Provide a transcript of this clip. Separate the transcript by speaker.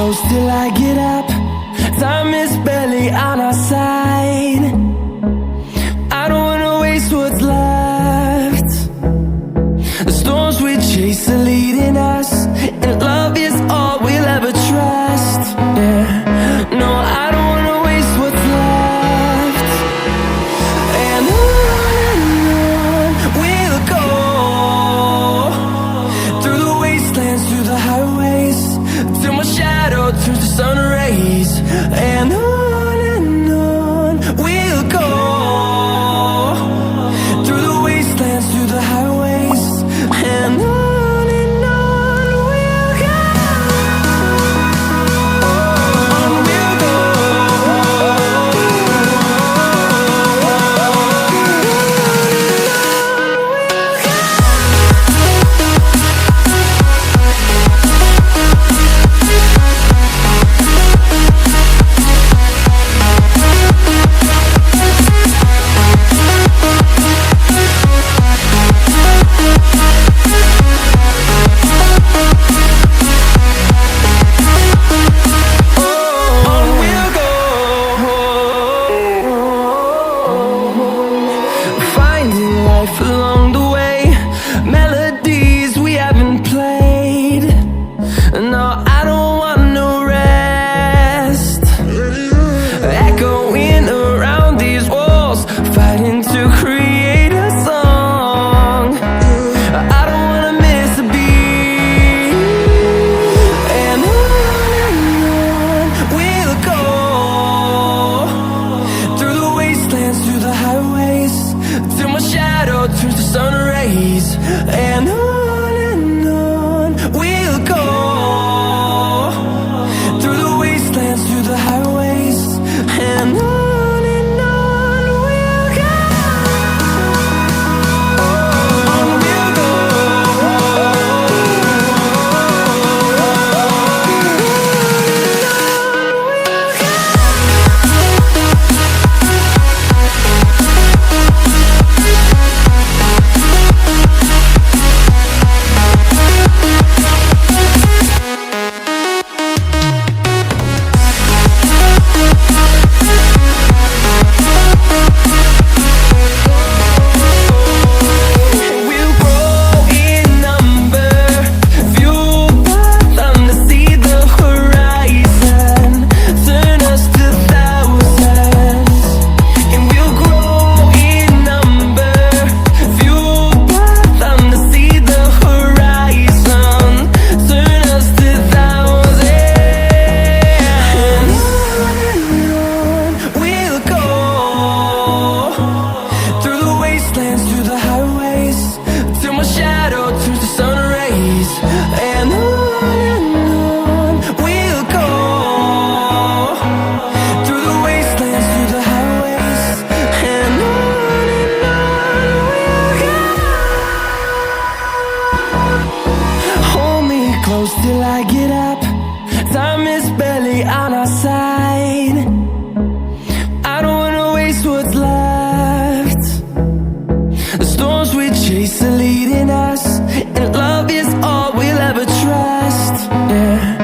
Speaker 1: close till I get up. Time is barely on our side. I don't wanna waste what's left. The storms we chase are leading us, and love is all we'll ever trust. Yeah, no, I don't wanna waste what's left. And on we'll go, through the wastelands, through the highways, till my shadow turns to sun rays. And on we'll go, through the wastelands, through the highways, and on we'll go. On we'll go. Along the way, melodies we haven't played. No, I don't want no rest. Echoing around these walls, fighting to create a song. I don't wanna miss a beat. And on we'll go, through the wastelands, through the highways, till my shadow turns to sun rays. And on we'll go, through the wastelands, through the highways, and on we'll go. On we'll go. And on we'll go, through the wastelands, through the highways, and on we'll go. Hold me close till I get up. Time is barely on our side. I don't wanna waste what's left. The storms we chase are leading us, and love is all we'll ever trust. Yeah.